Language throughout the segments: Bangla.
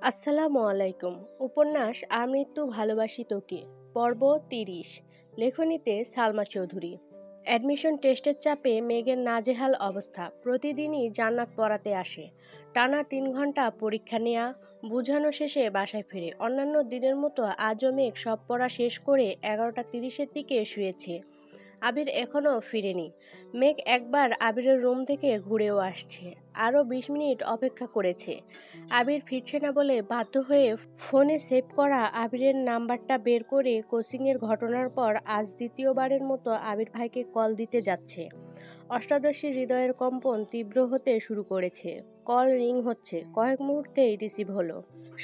আসসালামু আলাইকুম। উপন্যাস আমৃত্যু ভালোবাসি তোকে, পর্ব ৩০। লেখনীতে সালমা চৌধুরী। অ্যাডমিশন টেস্টের চাপে মেঘের নাজেহাল অবস্থা। প্রতিদিনই জান্নাত পড়াতে আসে। টানা ৩ ঘন্টা পরীক্ষা নেয়া, বুঝানো শেষে বাসায় ফিরে। অন্যান্য দিনের মতো আজও মেঘ সব পড়া শেষ করে 11টা ৩০-এর দিকে শুয়েছে। আবির এখনও ফিরেনি। মেঘ একবার আবিরের রুম থেকে ঘুরেও আসছে। আরও ২০ মিনিট অপেক্ষা করেছে। আবির ফিরছে না বলে বাধ্য হয়ে ফোনে সেভ করা আবিরের নাম্বারটা বের করে কোচিংয়ের ঘটনার পর আজ দ্বিতীয়বারের মতো আবির ভাইকে কল দিতে যাচ্ছে। অষ্টাদশীর হৃদয়ের কম্পন তীব্র হতে শুরু করেছে। কল রিং হচ্ছে, কয়েক মুহূর্তেই রিসিভ হলো।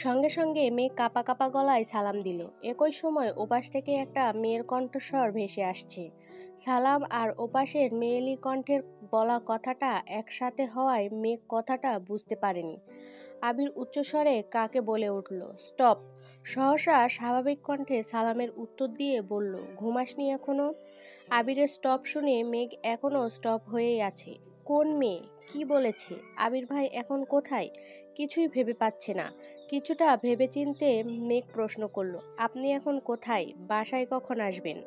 সঙ্গে সঙ্গে মেয়ে কাপা কাপা গলায় সালাম দিল। একই সময় ওপাশ থেকে একটা মেয়ের কণ্ঠস্বর ভেসে আসছে। সালাম আর ওপাশের মেয়েলি কণ্ঠের বলা কথাটা একসাথে হওয়ায় মেঘ কথাটা বুঝতে পারেনি। আবির উচ্চস্বরে কাকে বলে উঠল, স্টপ। সহসা স্বাভাবিক কণ্ঠে সালামের উত্তর দিয়ে বলল, ঘুমাসনি এখনো? আবিরের স্টপ শুনে মেঘ এখনো স্টপ হয়েই আছে। কোন মেয়ে? কি বলেছে? আবির ভাই এখন কোথায়? কিছুই ভেবে পাচ্ছে না। কিছুটা ভেবেচিন্তে মেঘ প্রশ্ন করল, আপনি এখন কোথায়? বাসায় কখন আসবেন?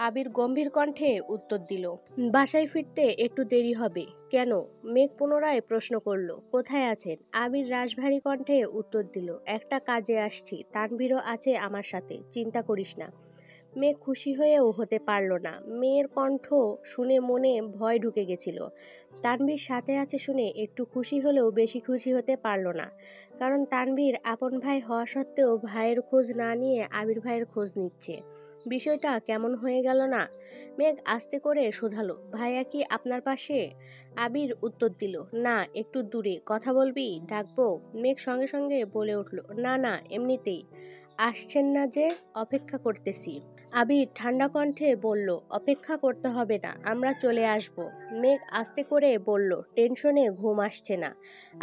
আবির গম্ভীর কণ্ঠে উত্তর দিল, বাসায় ফিরতে একটু দেরি হবে। কেন? মেঘ পুনরায় প্রশ্ন করল, কোথায় আছেন? আবির রাশভারী কণ্ঠে উত্তর দিল, একটা কাজে আসছি, তানভীরও আছে আমার সাথে, চিন্তা করিস না। মেঘ খুশি হয়েও হতে পারল না। মেয়ের কণ্ঠ শুনে মনে ভয় ঢুকে গেছিল। তানভীর সাথে আছে শুনে একটু খুশি হলেও বেশি খুশি হতে পারল না। কারণ তানভীর আপন ভাই হওয়া সত্ত্বেও ভাইয়ের খোঁজ না নিয়ে আবির ভাইয়ের খোঁজ নিচ্ছে। বিষয়টা কেমন হয়ে গেল না? মেঘ আস্তে করে শোধালো, ভাইয়া কি আপনার পাশে? আবির উত্তর দিল, না, একটু দূরে। কথা বলবি? ডাকবো? মেঘ সঙ্গে সঙ্গে বলে উঠল, না না, এমনিতেই। আসছেন না যে? অপেক্ষা করতেছি। আবির ঠান্ডা কণ্ঠে বলল, অপেক্ষা করতে হবে না, আমরা চলে আসব। মেঘ আস্তে করে বলল, টেনশনে ঘুম আসছে না।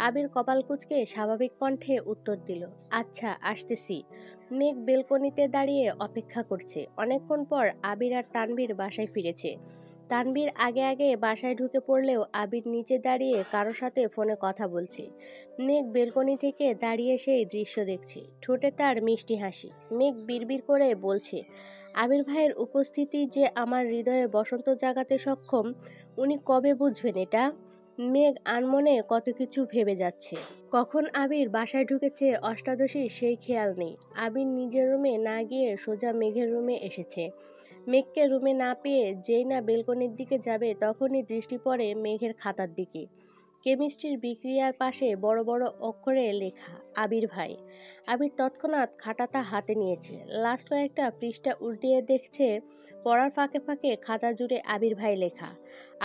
আবির কপাল কুঁচকে স্বাভাবিক কণ্ঠে উত্তর দিল, আচ্ছা, আসতেছি। মেঘ বেলকনিতে দাঁড়িয়ে অপেক্ষা করছে। অনেকক্ষণ পর আবির আর তানভীর বাসায় ফিরেছে। তানভীর আগে আগে বাসায় ঢুকে পড়লেও আবির নিচে দাঁড়িয়ে কারো সাথে ফোনে কথা বলছে। মেঘ বেলকনি থেকে দাঁড়িয়ে সেই দৃশ্য দেখছে। ঠোঁটে তার মিষ্টি হাসি। মেঘ বিড়বিড় করে বলছে, আবির ভাইয়ের উপস্থিতি যে আমার হৃদয়ে বসন্ত জাগাতে সক্ষম, উনি কবে বুঝবেন এটা? মেঘ আনমনে কত কিছু ভেবে যাচ্ছে। কখন আবির বাসায় ঢুকেছে অষ্টাদশীর সেই খেয়াল নেই। আবির নিজের রুমে না গিয়ে সোজা মেঘের রুমে এসেছে। মেঘকে রুমে না পেয়ে যেই না বেলকনির দিকে যাবে তখনই দৃষ্টি পড়ে মেঘের খাতার দিকে। কেমিস্ট্রির বিক্রিয়ার পাশে বড় বড় অক্ষরে লেখা, আবির ভাই। আবির তৎক্ষণাৎ খাতাটা হাতে নিয়েছে। লাস্ট কয়েকটা পৃষ্ঠা উল্টিয়ে দেখছে, পড়ার ফাঁকে ফাঁকে খাতা জুড়ে আবির ভাই লেখা।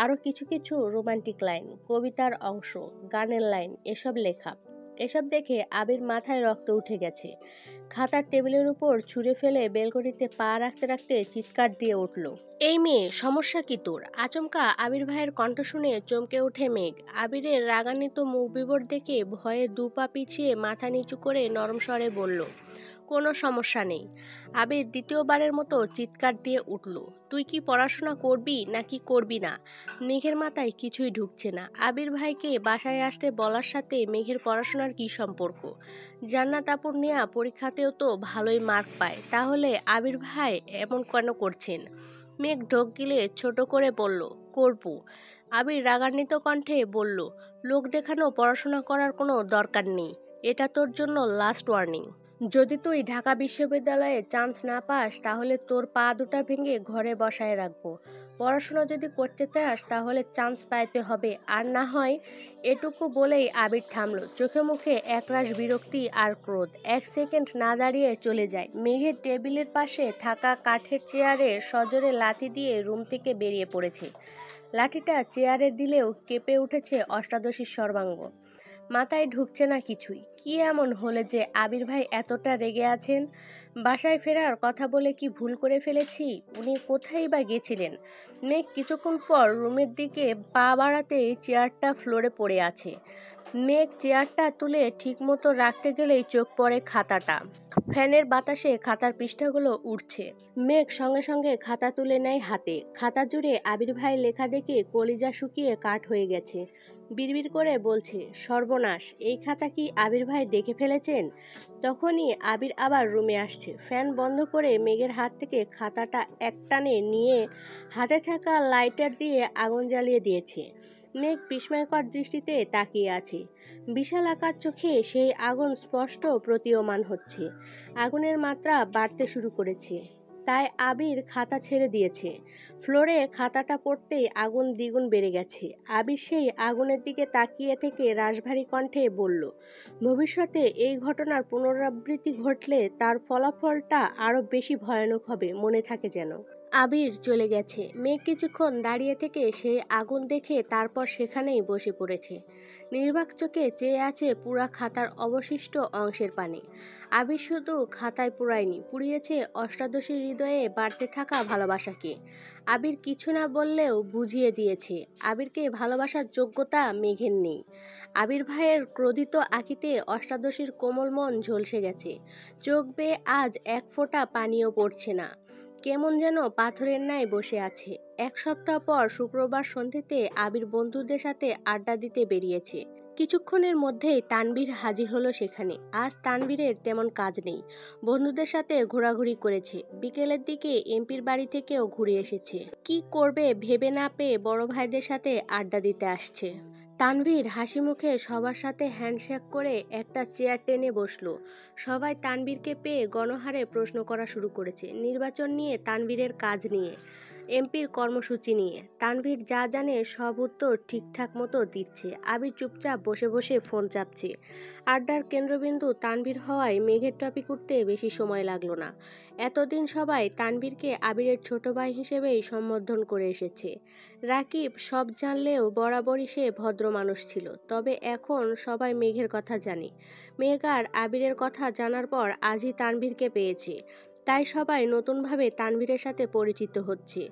আরও কিছু কিছু রোমান্টিক লাইন, কবিতার অংশ, গানের লাইন, এসব লেখা। এসব দেখে আবির মাথায় রক্ত উঠে গেছে। খাতার টেবিলের উপর ছুঁড়ে ফেলে বেলকনিতে পা রাখতে রাখতে চিৎকার দিয়ে উঠল, এই মেয়ে, সমস্যা কি তোর? আচমকা আবির ভাইয়ের কণ্ঠ শুনে চমকে ওঠে মেঘ। আবিরের রাগান্বিত মুখ বিবর দেখে ভয়ে 2 পা পিছিয়ে মাথা নিচু করে নরম স্বরে বলল, কোনো সমস্যা নেই। আবির দ্বিতীয়বারের মতো চিৎকার দিয়ে উঠল, তুই কি পড়াশোনা করবি নাকি করবি না? মেঘের মাথায় কিছুই ঢুকছে না। আবির ভাইকে বাসায় আসতে বলার সাথে মেঘের পড়াশোনার কি সম্পর্ক? জান্নাত আপুর নেয়া পরীক্ষাতেও তো ভালোই মার্ক পায়, তাহলে আবির ভাই এমন কেন করছেন? মেঘ ঢোক গিলে ছোট করে বলল, করব। আবির রাগান্বিত কণ্ঠে বলল, লোক দেখানো পড়াশোনা করার কোনো দরকার নেই। এটা তোর জন্য লাস্ট ওয়ার্নিং। যদি তুই ঢাকা বিশ্ববিদ্যালয়ে চান্স না পাস তাহলে তোর পা দুটা ভেঙে ঘরে বসায় রাখবো। পড়াশোনা যদি করতে চাস তাহলে চান্স পাইতে হবে, আর না হয়। এটুকু বলেই আবির থামল। চোখে মুখে একরাশ বিরক্তি আর ক্রোধ। 1 সেকেন্ড না দাঁড়িয়ে চলে যায়। মেঘের টেবিলের পাশে থাকা কাঠের চেয়ারে সজোরে লাথি দিয়ে রুম থেকে বেরিয়ে পড়েছে। লাঠিটা চেয়ারে দিলেও কেঁপে উঠেছে অষ্টাদশীর সর্বাঙ্গ। মাথায় ঢুকছে না কিছুই। কি এমন হলে যে আবির ভাই এতটা রেগে আছেন? বাসায় ফেরার কথা বলে কি ভুল করে ফেলেছি? উনি কোথায় বা গেছিলেন? মেঘ কিছুক্ষণ পর রুমের দিকে পা বাড়াতেই চেয়ারটা ফ্লোরে পড়ে আছে। মেঘ চেয়ারটা তুলে ঠিকমতো রাখতে গেলেই চোখ পড়ে খাতাটা। ফ্যানের বাতাসে খাতার পৃষ্ঠাগুলো উড়ছে। মেঘ সঙ্গে সঙ্গে খাতা তুলে নেয় হাতে। খাতা জুড়ে আবির ভাই লেখা দেখে কলিজা শুকিয়ে কাঠ হয়ে গেছে। বিড়বিড় করে বলছে, সর্বনাশ, এই খাতা কি আবির ভাই দেখে ফেলেছেন? তখনই আবির আবার রুমে আসছে। ফ্যান বন্ধ করে মেঘের হাত থেকে খাতাটা একটানে নিয়ে হাতে থাকা লাইটার দিয়ে আগুন জ্বালিয়ে দিয়েছে। মেঘ বিস্ময়কর দৃষ্টিতে তাকিয়ে আছে। বিশাল আকার চোখে সেই আগুন স্পষ্ট প্রতীয়মান হচ্ছে। আগুনের মাত্রা বাড়তে শুরু করেছে। তাই আবির খাতা ছেড়ে দিয়েছে। ফ্লোরে খাতাটা পড়তেই আগুন দ্বিগুণ বেড়ে গেছে। আবির সেই আগুনের দিকে তাকিয়ে থেকে রাশভারী কণ্ঠে বলল, ভবিষ্যতে এই ঘটনার পুনরাবৃত্তি ঘটলে তার ফলাফলটা আরো বেশি ভয়ানক হবে, মনে থাকে যেন। আবির চলে গেছে। মেঘ কিছুক্ষণ দাঁড়িয়ে থেকে সেই আগুন দেখে তারপর সেখানেই বসে পড়েছে। নির্বাক চোখে চেয়ে আছে পুরা খাতার অবশিষ্ট অংশের পানে। আবির শুধু খাতায় পুরায়নি, পুড়িয়েছে অষ্টাদশীর হৃদয়ে বাড়তে থাকা ভালোবাসাকে। আবির কিছু না বললেও বুঝিয়ে দিয়েছে আবিরকে ভালোবাসার যোগ্যতা মেঘের নেই। আবির ভাইয়ের ক্রোধিত আঁখিতে অষ্টাদশীর কোমল মন ঝলসে গেছে। চোখ বেয়ে আজ এক ফোঁটা পানিও পড়ছে না। কেমন যেন পাথরের ন্যায় বসে আছে। এক সপ্তাহ পর শুক্রবার সন্ধ্যেতে আবির বন্ধুদের সাথে আড্ডা দিতে বেরিয়েছে। কিছুক্ষণের মধ্যেই তানভীর হাজির হলো সেখানে। আজ তানভীরের তেমন কাজ নেই। বন্ধুদের সাথে ঘোরাঘুরি করেছে। বিকেলের দিকে এমপির বাড়ি থেকেও ঘুরে এসেছে। কি করবে ভেবে না পেয়ে বড় ভাইদের সাথে আড্ডা দিতে আসছে। তানভীর হাসি মুখে সবার সাথে হ্যান্ডশেক করে একটা চেয়ার টেনে বসলো। সবাই তানভীরকে পেয়ে গণহারে প্রশ্ন করা শুরু করেছে। নির্বাচন নিয়ে, তানভীরের কাজ নিয়ে, এমপির কর্মসূচি নিয়ে। তানভীর যা জানে সব উত্তর ঠিকঠাক মতো দিচ্ছে। আবির চুপচাপ বসে বসে ফোন চাপছে। আড্ডার কেন্দ্রবিন্দু তানভীর হওয়ায় মেঘের টপিক উঠতে বেশি সময় লাগলো না। এতদিন সবাই তানভীরকে আবিরের ছোট ভাই হিসেবেই সম্বোধন করে এসেছে। রাকিব সব জানলেও বরাবরই সে ভদ্র মানুষ ছিল। তবে এখন সবাই মেঘের কথা জানে। মেঘ আর আবিরের কথা জানার পর আজই তানভীরকে পেয়েছে। তাই সবাই নতুনভাবে তানভীরের সাথে পরিচিত হচ্ছে।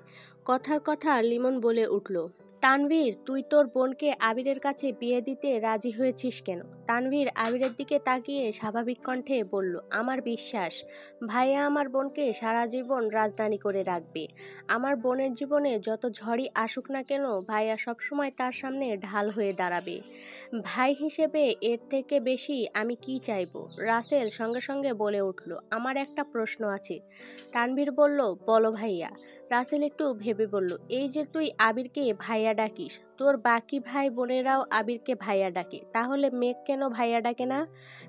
কথার কথা লিমন বলে উঠল, তানভীর, তুই তোর বোনকে আবিরের কাছে বিয়ে দিতে রাজি হয়েছিস কেন? তানভীর আবিরের দিকে তাকিয়ে স্বাভাবিক কণ্ঠে বলল, আমার বিশ্বাস ভাইয়া আমার বোনকে সারা জীবন রাজধানী করে রাখবে। আমার বোনের জীবনে যত ঝড়ই আসুক না কেন, ভাইয়া সবসময় তার সামনে ঢাল হয়ে দাঁড়াবে। ভাই হিসেবে এর থেকে বেশি আমি কি চাইবো? রাসেল সঙ্গে সঙ্গে বলে উঠল, আমার একটা প্রশ্ন আছে। তানভীর বলল, বলো ভাইয়া। রাসেল একটু ভেবে বলল, এই যে তুই আবিরকে ভাইয়া ডাকিস, তোর বাকি ভাই বোনেরাও আবিরকে ভাইয়া ডাকে, তাহলে মেঘ কেন ভাইয়া ডাকে না?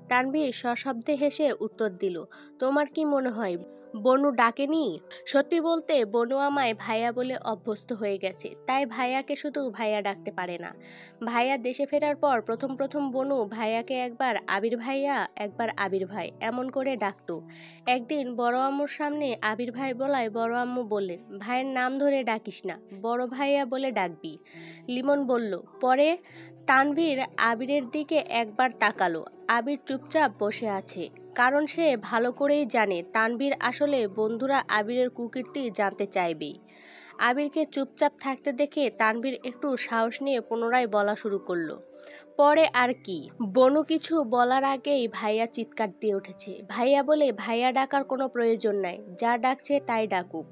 তানভীর সশব্দে হেসে উত্তর দিল, তোমার কি মনে হয় বনু ডাকেনি? সত্যি বলতে বনু আমায় ভাইয়া বলে অভ্যস্ত হয়ে গেছে, তাই ভাইয়াকে শুধু ভাইয়া ডাকতে পারে না। ভাইয়া দেশে ফেরার পর প্রথম প্রথম বনু ভাইয়াকে একবার আবির ভাইয়া, একবার আবির ভাই এমন করে ডাকতো। একদিন বড় আম্মুর সামনে আবির ভাই বলায় বড় আম্মু বললেন, ভাইয়ের নাম ধরে ডাকিস না, বড় ভাইয়া বলে ডাকবি। লিমন বলল, পরে? তানভীর আবিরের দিকে একবার তাকালো। আবির চুপচাপ বসে আছে, কারণ সে ভালো করেই জানে তানভীর আসলে বন্ধুরা আবিরের কুকীর্তি জানতে চাইবেই। আবিরকে চুপচাপ থাকতে দেখে তানভীর একটু সাহস নিয়ে পুনরায় বলা শুরু করলো, পরে আর কি? বনু কিছু বলার আগেই ভাইয়া চিৎকার দিয়ে উঠেছে, ভাইয়া বলে ভাইয়া ডাকার কোনো প্রয়োজন নাই, যা ডাকছে তাই ডাকুক।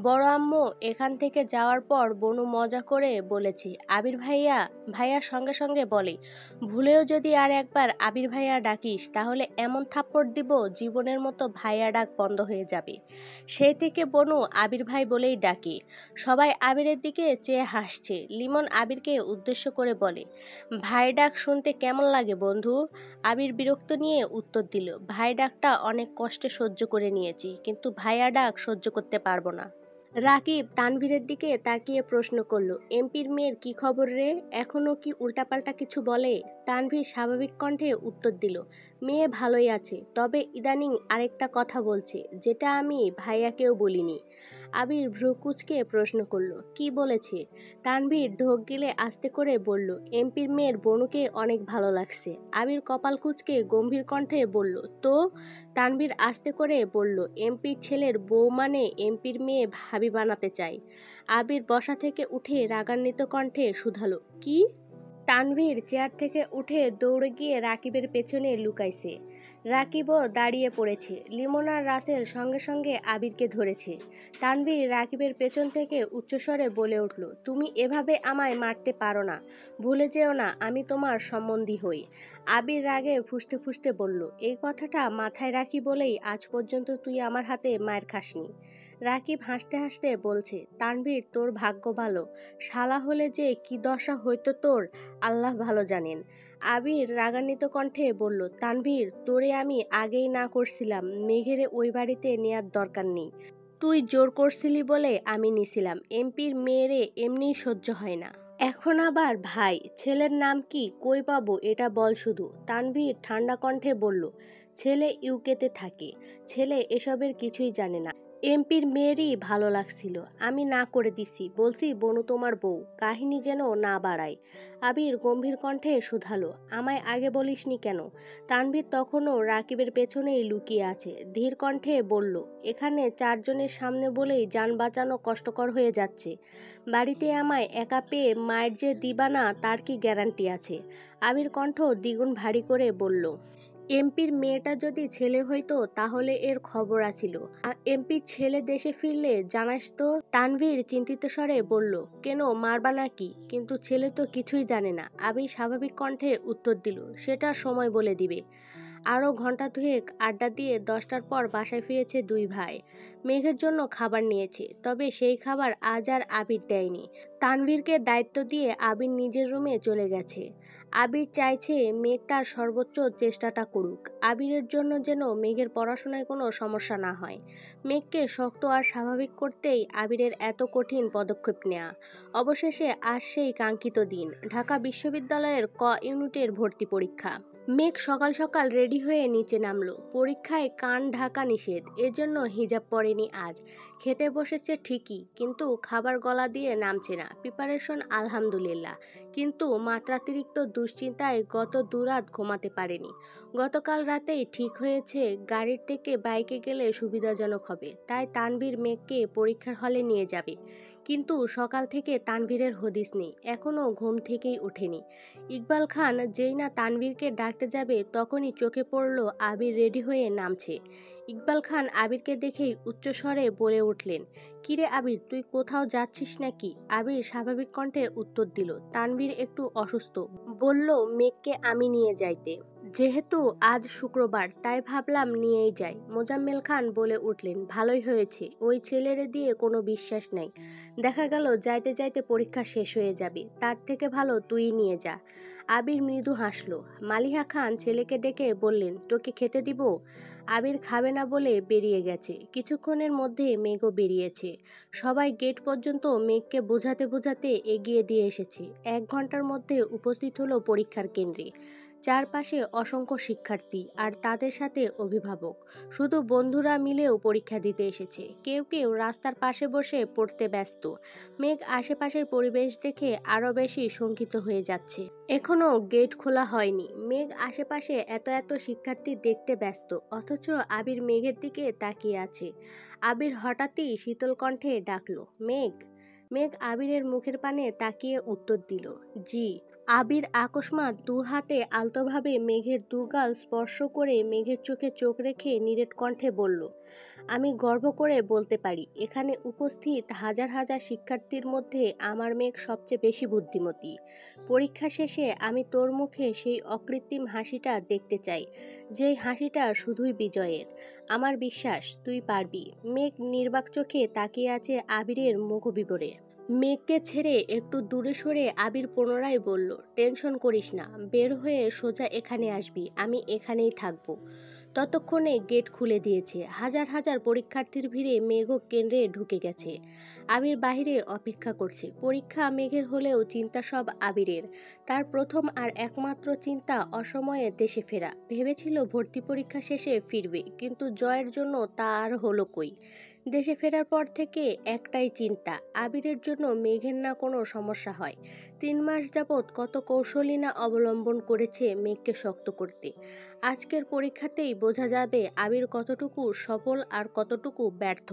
বড় আম্মু এখান থেকে যাওয়ার পর বনু মজা করে বলেছে, আবির ভাইয়া। ভাইয়া সঙ্গে সঙ্গে বলে, ভুলেও যদি আর একবার আবির ভাইয়া ডাকিস তাহলে এমন থাপ্পড় দিব জীবনের মতো ভাইয়া ডাক বন্ধ হয়ে যাবে। সেই থেকে বনু আবির ভাই বলেই ডাকে। সবাই আবিরের দিকে চেয়ে হাসছে। লিমন আবিরকে উদ্দেশ্য করে বলে, ভাই ডাক শুনতে কেমন লাগে বন্ধু? আবির বিরক্ত নিয়ে উত্তর দিল, ভাই ডাকটা অনেক কষ্টে সহ্য করে নিয়েছি, কিন্তু ভাইয়া ডাক সহ্য করতে পারবো না। রাকিব তানভীরের দিকে তাকিয়ে প্রশ্ন করলো, এমপির মেয়ের কি খবর রে? এখনো কি উল্টাপাল্টা কিছু বলে? তানভীর স্বাভাবিক কণ্ঠে উত্তর দিল, মেয়ে ভালোই আছে, তবে ইদানিং আরেকটা কথা বলছে, যেটা আমি ভাইয়াকেও বলিনি। আবির ভ্রু কুঁচকে প্রশ্ন করলো, কি বলেছে? তানভীর ঢোক গিলে আস্তে করে বলল, এমপির মেয়ের বনুকে অনেক ভালো লাগছে। আবির কপাল কুঁচকে গম্ভীর কণ্ঠে বলল, তো? তানভীর আস্তে করে বলল, এমপির ছেলের বউ মানে এমপির মেয়ে ভাবি বানাতে চাই। আবির বসা থেকে উঠে রাগান্বিত কণ্ঠে শুধালো, কি? তানভীর চেয়ার থেকে উঠে দৌড়ে গিয়ে রাকিবের পেছনে লুকাইছে। রাকিবও দাঁড়িয়ে পড়েছে। লিমন আর রাসেল সঙ্গে সঙ্গে আবিরকে ধরেছে। তানভীর রাকিবের পেছন থেকে উচ্চস্বরে বলে উঠল, তুমি এভাবে আমায় মারতে পারো না। ভুলে যেও না আমি তোমার সম্বন্ধী হই। আবির রাগে ফুঁসতে ফুঁসতে বলল, এই কথাটা মাথায় রাখি বলেই আজ পর্যন্ত তুই আমার হাতে মায়ের খাসনি। রাকিব হাসতে হাসতে বলছে, তানভীর তোর ভাগ্য ভালো, শালা হলে যে কি দশা হইতো তোর আল্লাহ ভালো জানেন। আবির রাগান্বিত কণ্ঠে বলল, তানভীর তোরে আমি আগেই না করছিলাম মেঘেরে ওই বাড়িতে নেয়ার দরকার নেই। তুই জোর করছিলি বলে আমি নিছিলাম। এমপির মেয়েরে এমনিই সহ্য হয় না। এখন আবার ভাই, ছেলের নাম কি, কই পাবো এটা বল শুধু। তানভীর ঠান্ডা কণ্ঠে বলল, ছেলে ইউকেতে থাকে, ছেলে এসবের কিছুই জানে না। এমপির মেয়েরই ভালো লাগছিল, আমি না করে দিছি, বলছি বনু তোমার বউ, কাহিনী যেন না বাড়ায়। আবির গম্ভীর কণ্ঠে শুধালো, আমায় আগে বলিসনি কেন? তানভীর তখনও রাকিবের পেছনেই লুকিয়ে আছে। ধীর কণ্ঠে বলল, এখানে চারজনের সামনে বলেই যান বাঁচানো কষ্টকর হয়ে যাচ্ছে। বাড়িতে আমায় একা পেয়ে মায়ের যে দিবা না তার কি গ্যারান্টি আছে? আবির কণ্ঠ দ্বিগুণ ভারী করে বলল, এমপির মেয়েটা যদি ছেলে হইতো তাহলে এর খবর আছিল। এমপির ছেলে দেশে ফিরলে জানাস তো। তানভীর চিন্তিত স্বরে বলল, কেন মারবা নাকি? কিন্তু ছেলে তো কিছুই জানে না। আবির স্বাভাবিক কণ্ঠে উত্তর দিল, সেটা সময় বলে দিবে। আরও ঘন্টা দুয়েক আড্ডা দিয়ে 10টার পর বাসায় ফিরেছে দুই ভাই। মেঘের জন্য খাবার নিয়েছে, তবে সেই খাবার আজ আর আবির দেয়নি। তানভীরকে দায়িত্ব দিয়ে আবির নিজের রুমে চলে গেছে। আবির চাইছে মেঘ তার সর্বোচ্চ চেষ্টাটা করুক। আবিরের জন্য যেন মেঘের পড়াশোনায় কোনো সমস্যা না হয়। মেঘকে শক্ত আর স্বাভাবিক করতেই আবিরের এত কঠিন পদক্ষেপ নেওয়া। অবশেষে আজ সেই কাঙ্ক্ষিত দিন, ঢাকা বিশ্ববিদ্যালয়ের ক ইউনিটের ভর্তি পরীক্ষা। মেঘ সকাল সকাল রেডি হয়ে নিচে নামলো। পরীক্ষায় কান ঢাকা নিষেধ, এজন্য হিজাব পরেনি আজ। খেতে বসেছে ঠিকই, কিন্তু খাবার গলা দিয়ে নামছে না। প্রিপারেশন আলহামদুলিল্লাহ, কিন্তু মাত্রাতিরিক্ত দুশ্চিন্তায় গত দুরাত ঘুমাতে পারেনি। গতকাল রাতেই ঠিক হয়েছে গাড়ির থেকে বাইকে গেলে সুবিধাজনক হবে, তাই তানভীর মেঘকে পরীক্ষার হলে নিয়ে যাবে। কিন্তু সকাল থেকে তানভীরের হদিস নেই, এখনও ঘুম থেকেই ওঠেনি। ইকবাল খান যেই না তানভীরকে ডাকতে যাবে তখনই চোখে পড়ল আবির রেডি হয়ে নামছে। ইকবাল খান আবিরকে দেখেই উচ্চস্বরে বলে উঠলেন, কিরে আবির, তুই কোথাও যাচ্ছিস নাকি? আবির স্বাভাবিক কণ্ঠে উত্তর দিল, তানভীর একটু অসুস্থ, বলল মেঘকে আমি নিয়ে যাইতে। যেহেতু আজ শুক্রবার তাই ভাবলাম নিয়েই যাই। মোজাম্মেল খান বলে উঠলেন, ভালোই হয়েছে, ওই ছেলেরে দিয়ে কোনো বিশ্বাস নাই। দেখা গেল যাইতে যাইতে পরীক্ষা শেষ হয়ে যাবে, তার থেকে ভালো তুই নিয়ে যা। আবির মৃদু হাসলো। মালিহা খান ছেলেকে ডেকে বললেন, তোকে খেতে দিব? আবির খাবে না বলে বেরিয়ে গেছে। কিছুক্ষণের মধ্যে মেঘও বেরিয়েছে। সবাই গেট পর্যন্ত মেঘকে বোঝাতে বোঝাতে এগিয়ে দিয়ে এসেছে। 1 ঘন্টার মধ্যে উপস্থিত হলো পরীক্ষার কেন্দ্রে। চারপাশে অসংখ্য শিক্ষার্থী আর তাদের সাথে অভিভাবক। শুধু বন্ধুরা মিলেও পরীক্ষা দিতে এসেছে। কেউ কেউ রাস্তার পাশে বসে পড়তে ব্যস্ত। মেঘ আশেপাশের পরিবেশ দেখে আরো বেশি শঙ্কিত হয়ে যাচ্ছে। এখনো গেট খোলা হয়নি। মেঘ আশেপাশে এত এত শিক্ষার্থী দেখতে ব্যস্ত, অথচ আবির মেঘের দিকে তাকিয়ে আছে। আবির হঠাৎই শীতল কণ্ঠে ডাকলো, মেঘ। মেঘ আবিরের মুখের পানে তাকিয়ে উত্তর দিল, জি। আবির আকস্মাৎ দু হাতে আলতোভাবে মেঘের দুগাল স্পর্শ করে মেঘের চোখে চোখ রেখে নিরেট কণ্ঠে বলল, আমি গর্ব করে বলতে পারি এখানে উপস্থিত হাজার হাজার শিক্ষার্থীর মধ্যে আমার মেঘ সবচেয়ে বেশি বুদ্ধিমতী। পরীক্ষা শেষে আমি তোর মুখে সেই অকৃত্রিম হাসিটা দেখতে চাই, যেই হাসিটা শুধুই বিজয়ের। আমার বিশ্বাস তুই পারবি। মেঘ নির্বাক চোখে তাকিয়ে আছে আবিরের মুখবিবরে। মেঘকে ছেড়ে একটু দূরে সরে আবির পুনরায় বলল, টেনশন করিস না, বের হয়ে সোজা এখানে আসবি, আমি এখানেই থাকবো। ততক্ষণে গেট খুলে দিয়েছে। হাজার হাজার পরীক্ষার্থীর ভিড়ে মেঘও কেন্দ্রে ঢুকে গেছে। আবির বাহিরে অপেক্ষা করছে। পরীক্ষা মেঘের হলেও চিন্তা সব আবিরের। তার প্রথম আর একমাত্র চিন্তা অসময়ে দেশে ফেরা। ভেবেছিল ভর্তি পরীক্ষা শেষে ফিরবে, কিন্তু জয়ের জন্য তা আর হলো কই। দেশে ফেরার পর থেকে একটাই চিন্তা, আবিরের জন্য মেঘের না কোনো সমস্যা হয়। 3 মাস যাবৎ কত কৌশলই না অবলম্বন করেছে মেঘকে শক্ত করতে। আজকের পরীক্ষাতেই বোঝা যাবে আবির কতটুকু সফল আর কতটুকু ব্যর্থ।